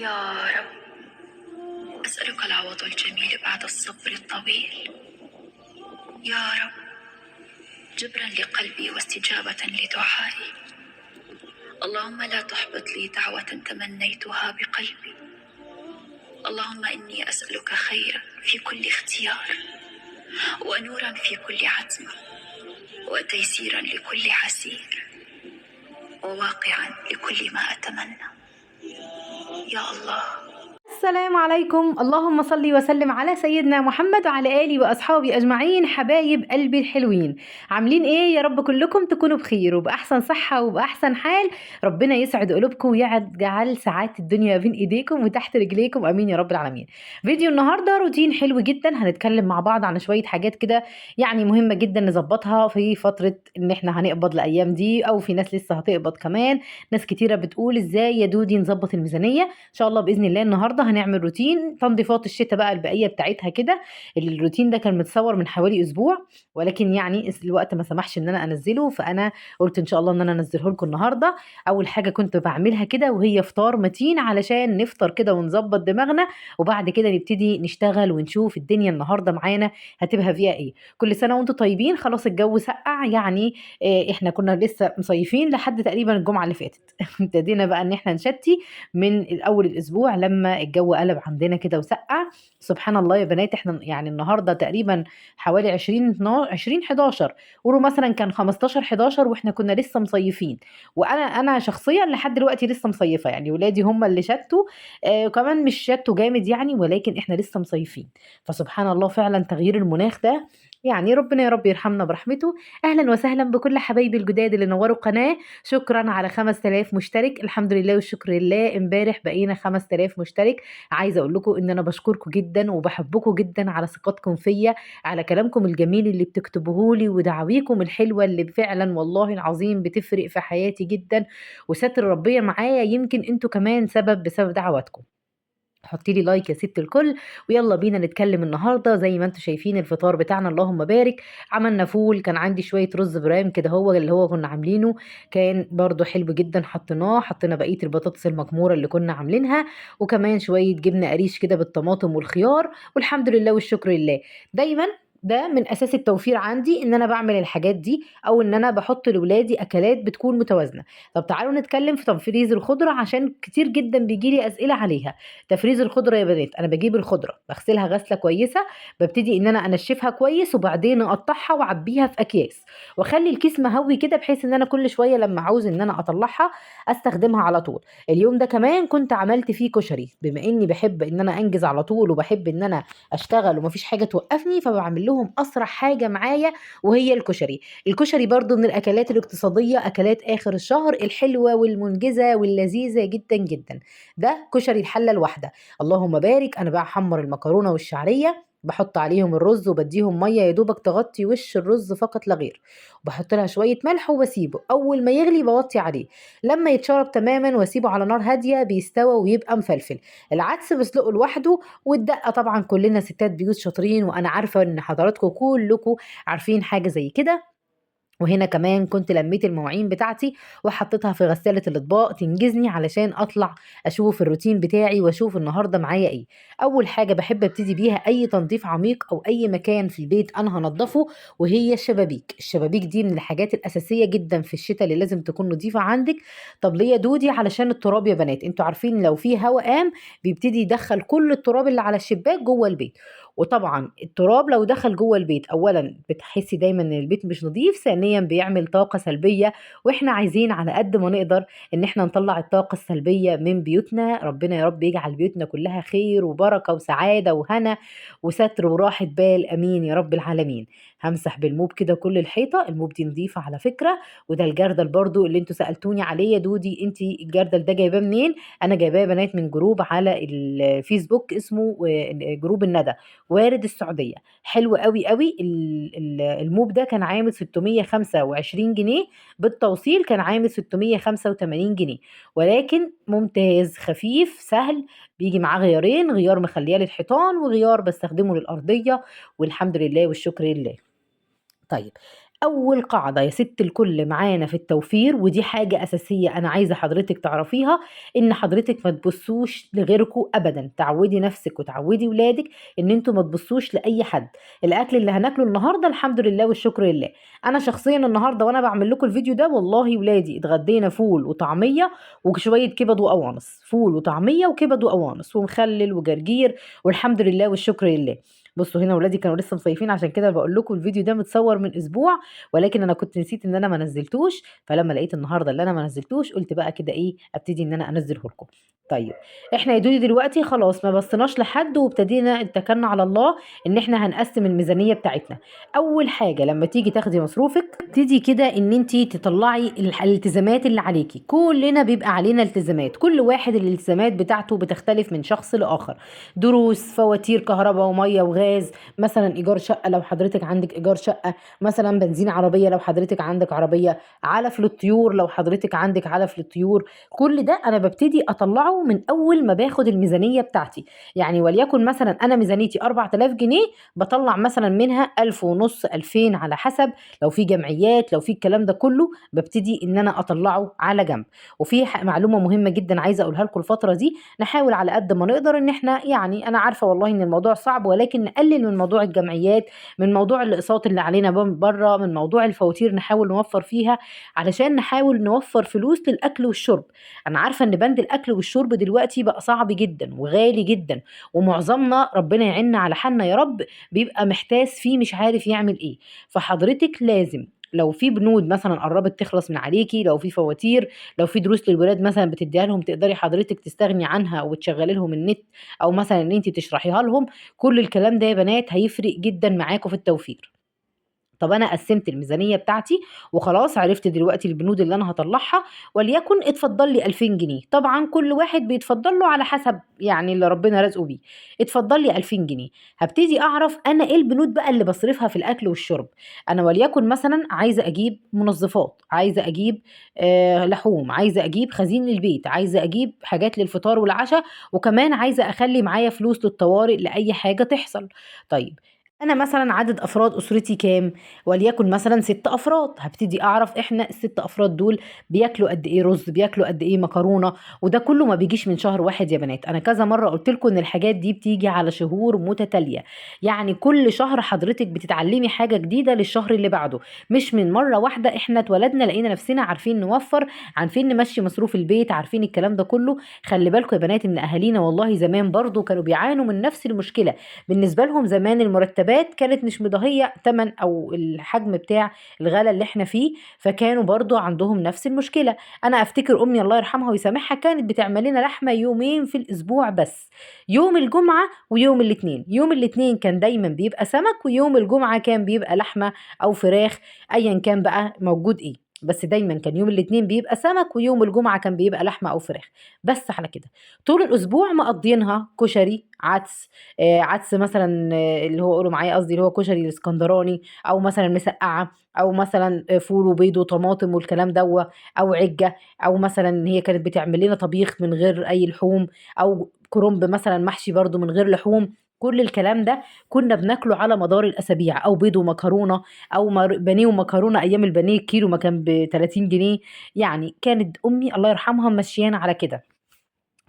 يا رب، أسألك العوض الجميل بعد الصبر الطويل. يا رب، جبرا لقلبي واستجابة لدعائي. اللهم لا تحبط لي دعوة تمنيتها بقلبي. اللهم إني أسألك خيرا في كل اختيار، ونورا في كل عتمة، وتيسيرا لكل عسير، وواقعا لكل ما أتمنى. يا الله. السلام عليكم، اللهم صل وسلم على سيدنا محمد وعلى آله وأصحابه أجمعين. حبايب قلبي الحلوين، عاملين إيه؟ يا رب كلكم تكونوا بخير وبأحسن صحة وبأحسن حال. ربنا يسعد قلوبكم ويجعل ساعات الدنيا بين إيديكم وتحت رجليكم، آمين يا رب العالمين. فيديو النهاردة روتين حلو جدا، هنتكلم مع بعض عن شوية حاجات كده يعني مهمة جدا نظبطها في فترة إن إحنا هنقبض الأيام دي، أو في ناس لسه هتقبض كمان. ناس كتيرة بتقول إزاي يا دودي نظبط الميزانية. ان شاء الله باذن الله النهارده هنعمل روتين تنظيفات الشتاء بقى البقيه بتاعتها كده. الروتين ده كان متصور من حوالي اسبوع، ولكن يعني الوقت ما سمحش ان انا انزله، فانا قلت ان شاء الله ان انا انزله لكم النهارده. اول حاجه كنت بعملها كده وهي فطار متين علشان نفطر كده ونظبط دماغنا، وبعد كده نبتدي نشتغل ونشوف الدنيا النهارده معانا هتبقى فيها ايه. كل سنه وانتم طيبين، خلاص الجو سقع يعني. احنا كنا لسه مصيفين لحد تقريبا الجمعه اللي فاتت ابتدينا بقى ان احنا نشتي من اول الاسبوع لما الجو قلب عندنا كده وسقع. سبحان الله يا بنات، احنا يعني النهارده تقريبا حوالي 20 11، قولوا مثلا كان 15 11 واحنا كنا لسه مصيفين. وانا شخصيا لحد دلوقتي لسه مصيفه، يعني ولادي هم اللي شتوا. كمان مش شتوا جامد يعني، ولكن احنا لسه مصيفين. فسبحان الله فعلا تغيير المناخ ده، يعني ربنا يا رب يرحمنا برحمته. اهلا وسهلا بكل حبايبي الجداد اللي نوروا القناه. شكرا على 5000 مشترك، الحمد لله والشكر لله. امبارح بقينا 5000 مشترك. عايزه اقول لكم ان انا بشكركم جدا وبحبكم جدا على ثقتكم فيا، على كلامكم الجميل اللي بتكتبوه لي، ودعاويكم الحلوه اللي فعلا والله العظيم بتفرق في حياتي جدا. وستر ربنا معايا، يمكن انتوا كمان سبب بسبب دعواتكم. حطي لي لايك يا ست الكل، ويلا بينا نتكلم النهارده. زي ما انتم شايفين الفطار بتاعنا اللهم بارك. عملنا فول، كان عندي شويه رز برام كده هو اللي هو كنا عاملينه، كان برضو حلو جدا. حطينا بقيه البطاطس المكموره اللي كنا عاملينها، وكمان شويه جبنه قريش كده بالطماطم والخيار، والحمد لله والشكر لله. دايما ده من اساس التوفير عندي ان انا بعمل الحاجات دي، او ان انا بحط لاولادي اكلات بتكون متوازنه. طب تعالوا نتكلم في تنفيذ الخضره، عشان كتير جدا بيجيلي اسئله عليها. تفريز الخضره يا بنات، انا بجيب الخضره بغسلها غسله كويسه، ببتدي ان انا انشفها كويس، وبعدين اقطعها واعبيها في اكياس، واخلي الكيس مهوي كده بحيث ان انا كل شويه لما عاوز ان انا اطلعها استخدمها على طول. اليوم ده كمان كنت عملت فيه كشري، بما اني بحب ان انا انجز على طول وبحب ان انا اشتغل ومفيش حاجه توقفني، فبعمل لهم اسرع حاجه معايا وهي الكشري. الكشري برضو من الاكلات الاقتصاديه، اكلات اخر الشهر الحلوه والمنجزه واللذيذه جدا جدا. ده كشري الحله الواحده. اللهم بارك. انا بقى احمر المكرونه والشعريه، بحط عليهم الرز وبديهم ميه يا دوبك تغطي وش الرز فقط لا غير، وبحط لها شويه ملح وبسيبه اول ما يغلي بوطي عليه. لما يتشرب تماما واسيبه على نار هاديه بيستوى ويبقى مفلفل. العدس بسلقه لوحده، والدقه طبعا كلنا ستات بيوت شاطرين، وانا عارفه ان حضراتكم كلكم عارفين حاجه زي كده. وهنا كمان كنت لميت المواعين بتاعتي وحطيتها في غسالة الأطباق تنجزني علشان أطلع أشوف الروتين بتاعي وأشوف النهاردة معايا إيه. أول حاجة بحب أبتدي بيها أي تنظيف عميق أو أي مكان في البيت أنا هنضفه، وهي الشبابيك. الشبابيك دي من الحاجات الأساسية جدا في الشتاء اللي لازم تكون نظيفة عندك. طب ليه يا دودي؟ علشان التراب يا بنات، انتوا عارفين لو في هواء قام بيبتدي يدخل كل التراب اللي على الشباك جوه البيت. وطبعا التراب لو دخل جوه البيت، اولا بتحسي دايما ان البيت مش نظيف، ثانيا بيعمل طاقه سلبيه، واحنا عايزين على قد ما نقدر ان احنا نطلع الطاقه السلبيه من بيوتنا. ربنا يا رب يجعل بيوتنا كلها خير وبركه وسعاده وهنا وستر وراحه بال، امين يا رب العالمين. همسح بالموب كده كل الحيطه، الموب دي نظيفه على فكره. وده الجردل برضو اللي انتوا سالتوني عليه، يا دودي انت الجردل ده جايباه منين؟ انا جايباه يا بنات من جروب على الفيسبوك اسمه جروب الندى، وارد السعودية. حلو قوي قوي. الموب ده كان عامل 625 جنيه، بالتوصيل كان عامل 685 جنيه، ولكن ممتاز خفيف سهل. بيجي معاه غيارين، غيار مخليه للحيطان وغيار بستخدمه للأرضية، والحمد لله والشكر لله. طيب، أول قاعدة يا ست الكل معانا في التوفير، ودي حاجة أساسية أنا عايزة حضرتك تعرفيها، إن حضرتك ما تبصوش لغيركم أبدا. تعودي نفسك وتعودي ولادك إن انتوا ما تبصوش لأي حد. الأكل اللي هناكله النهاردة الحمد لله والشكر لله. أنا شخصيا النهاردة وأنا بعمل لكم الفيديو ده والله ولادي اتغدينا فول وطعمية وشوية كبد وقوانص، فول وطعمية وكبد وقوانص ومخلل وجرجير، والحمد لله والشكر لله. بصوا هنا ولادي كانوا لسه مصيفين، عشان كده بقول لكم الفيديو ده متصور من اسبوع، ولكن انا كنت نسيت ان انا ما نزلتوش، فلما لقيت النهارده اللي انا ما نزلتوش قلت بقى كده ايه ابتدي ان انا انزله لكم. طيب احنا يا دودي دلوقتي خلاص ما بصيناش لحد وابتدينا اتكلنا على الله ان احنا هنقسم الميزانيه بتاعتنا. اول حاجه لما تيجي تاخدي مصروفك تبتدي كده ان انت تطلعي الالتزامات اللي عليكي. كلنا بيبقى علينا التزامات، كل واحد الالتزامات بتاعته بتختلف من شخص لاخر. دروس، فواتير كهرباء وميه وغاز، مثلا ايجار شقه لو حضرتك عندك ايجار شقه، مثلا بنزين عربيه لو حضرتك عندك عربيه، علف للطيور لو حضرتك عندك علف للطيور. كل ده انا ببتدي اطلعه من اول ما باخد الميزانيه بتاعتي. يعني وليكن مثلا انا ميزانيتي 4000 جنيه، بطلع مثلا منها 1000 ونص 2000 على حسب، لو في جمعيات لو في الكلام ده كله ببتدي ان انا اطلعه على جنب. وفي معلومه مهمه جدا عايزه اقولها لكم الفتره دي، نحاول على قد ما نقدر ان احنا يعني انا عارفه والله ان الموضوع صعب، ولكن نقلل من موضوع الجمعيات، من موضوع الاقساط اللي علينا بره، من موضوع الفواتير نحاول نوفر فيها، علشان نحاول نوفر فلوس للاكل والشرب. انا عارفه ان بند الاكل والشرب دلوقتي بقى صعب جدا وغالي جدا، ومعظمنا ربنا يعيننا على حالنا يا رب بيبقى محتاس فيه مش عارف يعمل ايه. فحضرتك لازم لو في بنود مثلا قربت تخلص من عليكي، لو في فواتير، لو في دروس للولاد مثلا بتديها لهم تقدري حضرتك تستغني عنها وتشغلي لهم النت، او مثلا ان انت تشرحيها لهم، كل الكلام ده يا بنات هيفرق جدا معاكم في التوفير. طب انا قسمت الميزانيه بتاعتي وخلاص عرفت دلوقتي البنود اللي انا هطلعها، وليكن اتفضل لي 2000 جنيه. طبعا كل واحد بيتفضل له على حسب يعني اللي ربنا رزقه بيه. اتفضل لي 2000 جنيه، هبتدي اعرف انا ايه البنود بقى اللي بصرفها في الاكل والشرب. انا وليكن مثلا عايزه اجيب منظفات، عايزه اجيب لحوم، عايزه اجيب خزين للبيت، عايزه اجيب حاجات للفطار والعشاء، وكمان عايزه اخلي معايا فلوس للطوارئ لاي حاجه تحصل. طيب انا مثلا عدد افراد اسرتي كام؟ وليكن مثلا 6 افراد، هبتدي اعرف احنا ال6 افراد دول بياكلوا قد ايه رز، بياكلوا قد ايه مكرونه، وده كله ما بيجيش من شهر واحد يا بنات. انا كذا مره قلت لكم ان الحاجات دي بتيجي على شهور متتاليه، يعني كل شهر حضرتك بتتعلمي حاجه جديده للشهر اللي بعده، مش من مره واحده. احنا اتولدنا لقينا نفسنا عارفين نوفر، عارفين نمشي مصروف البيت، عارفين الكلام ده كله. خلي بالكم يا بنات ان اهالينا والله زمان برضو كانوا بيعانوا من نفس المشكله. بالنسبه لهم زمان المرتبات كانت مش مضاهيه تمن او الحجم بتاع الغلا اللي احنا فيه، فكانوا برضو عندهم نفس المشكله. انا افتكر امي الله يرحمها ويسامحها كانت بتعمل لنا لحمه يومين في الاسبوع بس، يوم الجمعه ويوم الاثنين. يوم الاثنين كان دايما بيبقى سمك، ويوم الجمعه كان بيبقى لحمه او فراخ، ايا كان بقى موجود ايه، بس دايما كان يوم الاثنين بيبقى سمك ويوم الجمعه كان بيبقى لحمه او فراخ. بس على كده طول الاسبوع مقضينها كشري عدس، عدس مثلا اللي هو قولوا معايا قصدي اللي هو كشري الاسكندراني، او مثلا مسقعه، او مثلا فول وبيض وطماطم والكلام دوا، او عجه، او مثلا هي كانت بتعمل لنا طبيخ من غير اي لحوم، او كرنب مثلا محشي برضو من غير لحوم. كل الكلام ده كنا بناكله على مدار الاسابيع، او بيض ومكرونه، او بانيه ومكرونه. ايام البانيه الكيلو ما كان ب 30 جنيه. يعني كانت امي الله يرحمها ماشيانا على كده.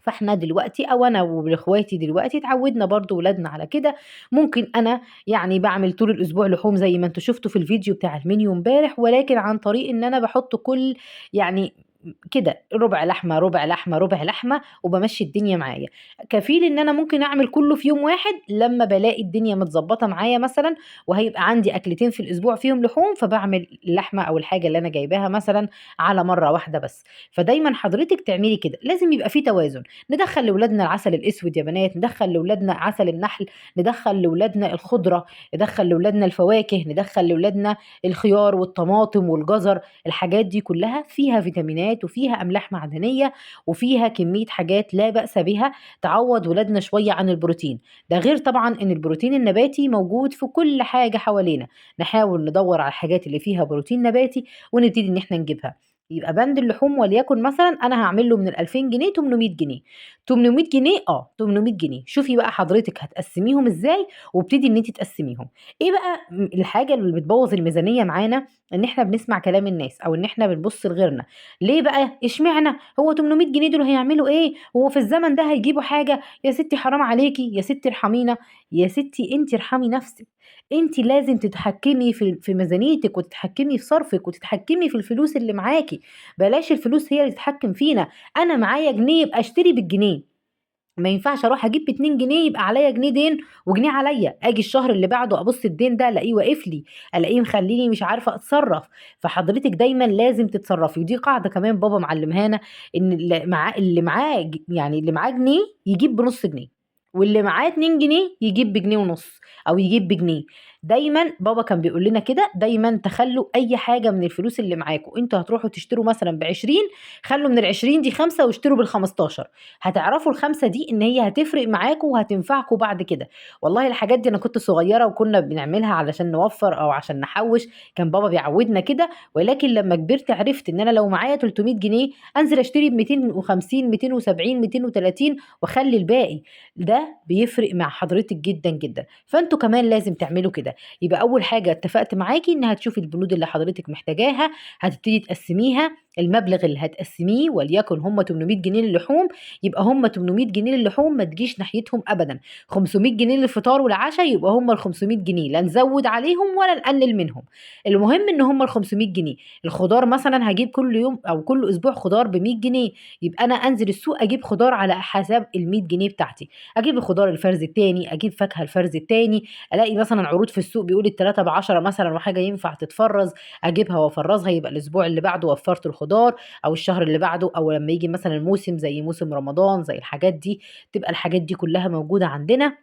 فاحنا دلوقتي او انا واخواتي دلوقتي اتعودنا برضو ولادنا على كده. ممكن انا يعني بعمل طول الاسبوع لحوم زي ما انتوا شفتوا في الفيديو بتاع المنيو امبارح، ولكن عن طريق ان انا بحط كل يعني كده ربع لحمه ربع لحمه ربع لحمه، وبمشي الدنيا معايا. كفيل ان انا ممكن اعمل كله في يوم واحد لما بلاقي الدنيا متظبطه معايا مثلا، وهيبقى عندي اكلتين في الاسبوع فيهم لحوم، فبعمل اللحمه او الحاجه اللي انا جايباها مثلا على مره واحده بس. فدايما حضرتك تعملي كده، لازم يبقى في توازن. ندخل لاولادنا العسل الاسود يا بنات، ندخل لاولادنا عسل النحل، ندخل لاولادنا الخضره، ندخل لاولادنا الفواكه، ندخل لاولادنا الخيار والطماطم والجزر. الحاجات دي كلها فيها فيتامينات وفيها املاح معدنيه وفيها كميه حاجات لا باس بها تعوض ولادنا شويه عن البروتين. ده غير طبعا ان البروتين النباتي موجود في كل حاجه حوالينا. نحاول ندور على الحاجات اللي فيها بروتين نباتي ونبتدي ان احنا نجيبها. يبقى بند اللحوم وليكن مثلا انا هعمل له من ال 2000 جنيه 800 جنيه. 800 جنيه 800 جنيه. شوفي بقى حضرتك هتقسميهم ازاي، وابتدي ان انت تقسميهم. ايه بقى الحاجه اللي بتبوظ الميزانيه معانا؟ ان احنا بنسمع كلام الناس، او ان احنا بنبص لغيرنا. ليه بقى؟ اشمعنى هو 800 جنيه دول هيعملوا ايه؟ هو في الزمن ده هيجيبوا حاجه؟ يا ستي حرام عليكي، يا ستي ارحمينا. يا ستي انت ارحمي نفسك. انت لازم تتحكمي في ميزانيتك، وتتحكمي في صرفك، وتتحكمي في الفلوس اللي معاكي. بلاش الفلوس هي اللي تتحكم فينا. انا معايا جنيه يبقى اشتري بالجنيه. ما ينفعش اروح اجيب ب2 جنيه يبقى عليا جنيه دين وجنيه عليا، اجي الشهر اللي بعده ابص الدين ده الاقيه واقف لي، الاقيه مخليني مش عارفه اتصرف. فحضرتك دايما لازم تتصرفي، ودي قاعده كمان بابا معلمهانا، ان اللي معاه جنيه يجيب بنص جنيه، واللي معاه 2 جنيه يجيب بجنيه ونص، او يجيب بجنيه. دايما بابا كان بيقول لنا كده، دايما تخلوا اي حاجه من الفلوس اللي معاكم انتوا هتروحوا تشتروا مثلا ب20، خلوا من ال20 دي 5 واشتروا بال15. هتعرفوا ال5 دي ان هي هتفرق معاكم وهتنفعكم بعد كده. والله الحاجات دي انا كنت صغيره وكنا بنعملها علشان نوفر او عشان نحوش، كان بابا بيعودنا كده. ولكن لما كبرت عرفت ان انا لو معايا 300 جنيه انزل اشتري ب 250 270 230 واخلي الباقي. ده بيفرق مع حضرتك جدا جدا. فانتوا كمان لازم تعملوا كده. يبقى اول حاجه اتفقت معاكي انها تشوفي البنود اللي حضرتك محتاجاها، هتبتدي تقسميها. المبلغ اللي هتقسميه وليكن هم 800 جنيه للحوم، يبقى هم 800 جنيه للحوم ما تجيش ناحيتهم ابدا. 500 جنيه للفطار والعشاء يبقى هم ال 500 جنيه، لا نزود عليهم ولا نقلل منهم. المهم ان هم ال 500 جنيه. الخضار مثلا هجيب كل يوم او كل اسبوع خضار ب 100 جنيه، يبقى انا انزل السوق اجيب خضار على حسب ال 100 جنيه بتاعتي. اجيب الخضار الفرز التاني، اجيب فاكهه الفرز التاني. الاقي مثلا عروض في السوق بيقول التلاته ب10 مثلا وحاجه ينفع تتفرز، اجيبها وافرزها، يبقى الاسبوع اللي بعده وفرت الخضار، او الشهر اللي بعده، او لما يجي مثلا الموسم زي موسم رمضان زي الحاجات دي، تبقى الحاجات دي كلها موجوده عندنا.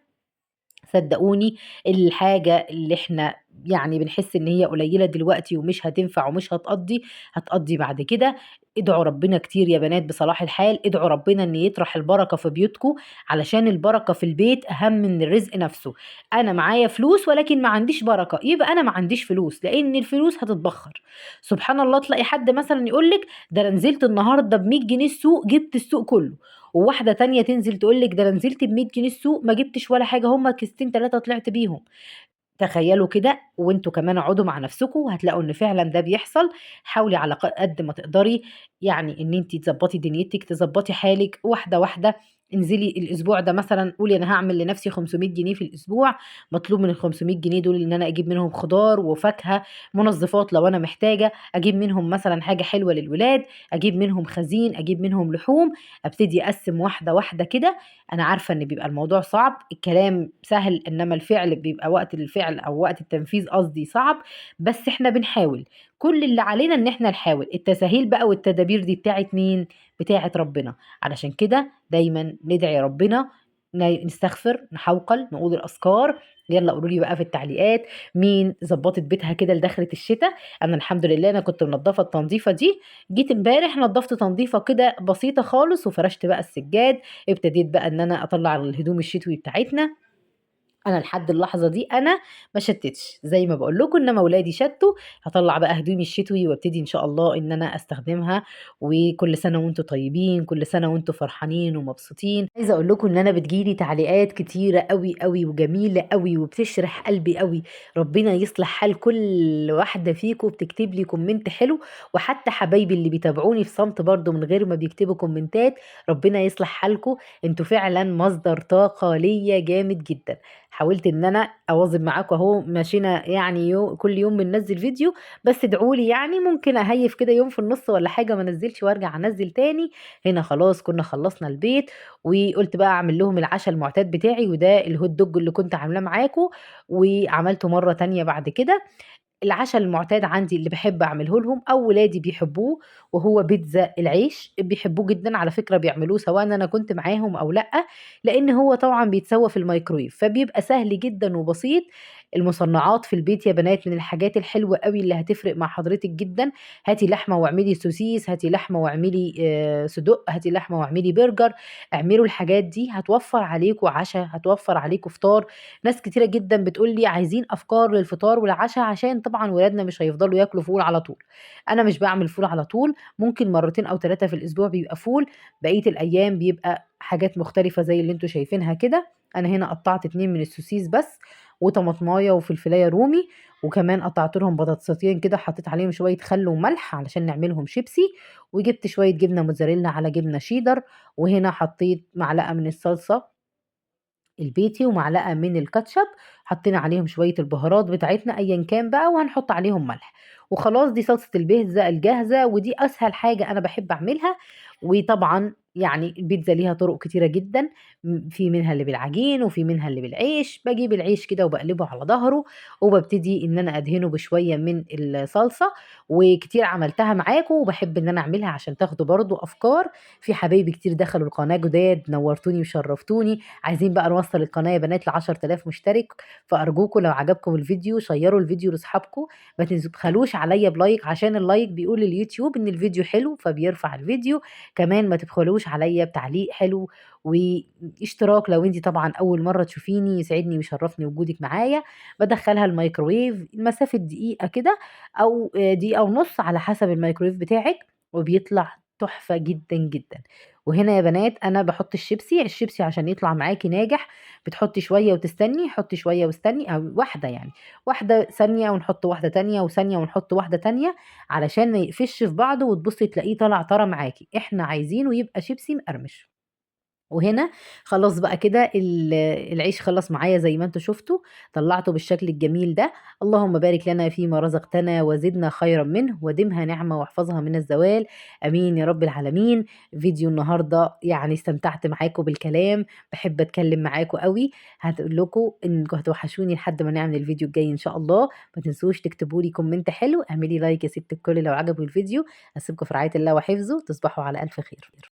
صدقوني الحاجة اللي احنا يعني بنحس ان هي قليلة دلوقتي ومش هتنفع ومش هتقضي، هتقضي بعد كده. ادعوا ربنا كتير يا بنات، بصلاح الحال ادعوا ربنا ان يطرح البركة في بيوتكم، علشان البركة في البيت اهم من الرزق نفسه. انا معايا فلوس ولكن ما عنديش بركة، يبقى انا ما عنديش فلوس، لان الفلوس هتتبخر. سبحان الله، تلاقي حد مثلا يقولك ده انا نزلت النهاردة ب100 جنيه السوق جبت السوق كله، وواحدة تانية تنزل تقول لك ده انا نزلت ب100 جنيه السوق ما جبتش ولا حاجة، هما كيستين 3 طلعت بيهم. تخيلوا كده، وانتوا كمان اقعدوا مع نفسكم هتلاقوا ان فعلا ده بيحصل. حاولي على قد ما تقدري يعني ان انت تظبطي دنيتك، تظبطي حالك واحده واحده. انزلي الاسبوع ده مثلا قولي انا هعمل لنفسي 500 جنيه في الاسبوع، مطلوب من ال 500 جنيه دول ان انا اجيب منهم خضار وفاكهه، منظفات لو انا محتاجه، اجيب منهم مثلا حاجه حلوه للولاد، اجيب منهم خزين، اجيب منهم لحوم. ابتدي اقسم واحده واحده كده. انا عارفه ان بيبقى الموضوع صعب، الكلام سهل انما الفعل بيبقى وقت الفعل او وقت التنفيذ قصدي صعب. بس احنا بنحاول. كل اللي علينا ان احنا نحاول. التساهيل بقى والتدابير دي بتاعت مين؟ بتاعت ربنا. علشان كده دايما ندعي ربنا، نستغفر، نحوقل، نقول الاذكار. يلا قولوا لي بقى في التعليقات مين ظبطت بيتها كده لدخلة الشتاء. انا الحمد لله انا كنت منظفه التنظيفه دي. جيت امبارح نظفت تنظيفه كده بسيطه خالص، وفرشت بقى السجاد. ابتديت بقى ان انا اطلع الهدوم الشتوي بتاعتنا. انا لحد اللحظه دي انا ما شتتش زي ما بقول لكم، انما اولادي شتوا. هطلع بقى هدومي الشتوي وابتدي ان شاء الله ان انا استخدمها. وكل سنه وانتم طيبين، كل سنه وانتم فرحانين ومبسوطين. عايزه اقول لكم ان انا بتجيلي تعليقات كتيره قوي قوي وجميله قوي وبتشرح قلبي قوي. ربنا يصلح حال كل واحده فيكم بتكتب لي كومنت حلو، وحتى حبايبي اللي بيتابعوني في صمت برضو من غير ما بيكتبوا كومنتات. ربنا يصلح حالكم. انتوا فعلا مصدر طاقه ليا جامد جدا. حاولت ان انا اواظب معاكم اهو، ماشينا يعني كل يوم بننزل فيديو. بس ادعوا لي يعني ممكن اهيف كده يوم في النص ولا حاجه ما انزلش وارجع انزل تاني. هنا خلاص كنا خلصنا البيت، وقلت بقى اعمل لهم العشاء المعتاد بتاعي، وده الهوت دوج اللي كنت عاملاه معاكم. وعملته مره تانية بعد كده. العشاء المعتاد عندي اللي باحب أعمله لهم أو ولادي بيحبوه، وهو بيتزا العيش، بيحبوه جدًا على فكرة، بيعملوه سواء أنا كنت معاهم أو لأ، لإن هو طبعًا بيتسوى في الميكرويف، فبيبقى سهل جدًا وبسيط. المصنعات في البيت يا بنات من الحاجات الحلوة أوي اللي هتفرق مع حضرتِك جدًا. هاتي لحمة واعملي سوسيس، هاتي لحمة واعملي صدق، هاتي لحمة واعملي برجر، اعملوا الحاجات دي هتوفّر عليكم عشا، هتوفّر عليكم فطار. ناس كتيرة جدًا بتقول لي عايزين أفكار للفطار والعشا عشان طبعًا ولادنا مش هيفضلوا ياكلوا فول على طول. أنا مش باعمل فول على طول، ممكن مرتين أو 3 في الأسبوع بيبقى فول، بقية الأيام بيبقى حاجات مختلفة زي اللي أنتم شايفينها كده. أنا هنا قطّعت 2 من السوسيس بس، وطماطماية وفلفلاية رومي، وكمان قطّعت لهم بطاطستين كده حطيت عليهم شوية خل وملح علشان نعملهم شيبسي، وجبت شوية جبنة موتزاريلا على جبنة شيدر، وهنا حطيت معلقة من الصلصة البيتي ومعلقة من الكاتشب، حطينا عليهم شوية البهارات بتاعتنا أيًا كان بقى وهنحط عليهم ملح، وخلاص دي صلصة البيتزا الجاهزة ودي أسهل حاجة أنا باحب أعملها. وطبعًا يعني البيتزا ليها طرق كتيرة جدًا، في منها اللي بالعجين وفي منها اللي بالعيش. باجيب العيش كده وباقلبه على ضهره، وبابتدي إن أنا أدهنه بشوية من الصلصة، وكتير عملتها معاكم وباحب إن أنا أعملها عشان تاخدوا برضه أفكار. في حبايبي كتير دخلوا القناة جداد، نورتوني وشرفتوني. عايزين بقى نوصّل القناة يا بنات ل10.000 مشترك، فأرجوكم لو عجبكم الفيديو شيّروا الفيديو لاصحابكم، ما تبخلوش عليّا بلايك عشان اللايك بيقول لليوتيوب إن الفيديو حلو فبيرفع الفيديو. كمان ما تبخلوش عليّا بتعليق حلو واشتراك لو أنتِ طبعًا أول مرّة تشوفيني، يسعدني ويشرّفني وجودِك معايا. بادخّلها الميكروويف مسافة دقيقة كده أو دقيقة ونُص على حسب الميكروويف بتاعِك، وبيطلع تحفة جدًا، جدًا. وهنا يا بنات أنا باحط الشيبسي عشان يطلع معاكِ ناجح، بتحطّي شوية وتستني، حطّي شوية واستني أو واحدة يعني، واحدة ثانية ونحط واحدة تانية وثانية ونحط واحدة تانية، علشان ما يقفش في بعضه وتبُصّي تلاقيه طالع طرى معاكِ. إحنا عايزينه يبقى شيبسي مقرمش. وهنا خلاص بقى كده العيش خلص معايا زي ما أنتم شُفتوا، طلّعته بالشكل الجميل ده. اللهم بارك لنا فيما رزقتنا وزدنا خيرًا منه، وادِمها نعمة واحفظها من الزوال، آمين يا رب العالمين. فيديو النهارده يعني استمتعت معاكم بالكلام، باحب أتكلم معاكم أوي. هاقول لكم إنكم هتوحشوني لحد ما نعمل الفيديو الجاي إن شاء الله. ما تنسوش تكتبوا لي كومنت حلو، اعملي لايك يا ست الكل لو عجبه الفيديو. أسيبكم في رعاية الله وحفظه، تصبحوا على ألف خير.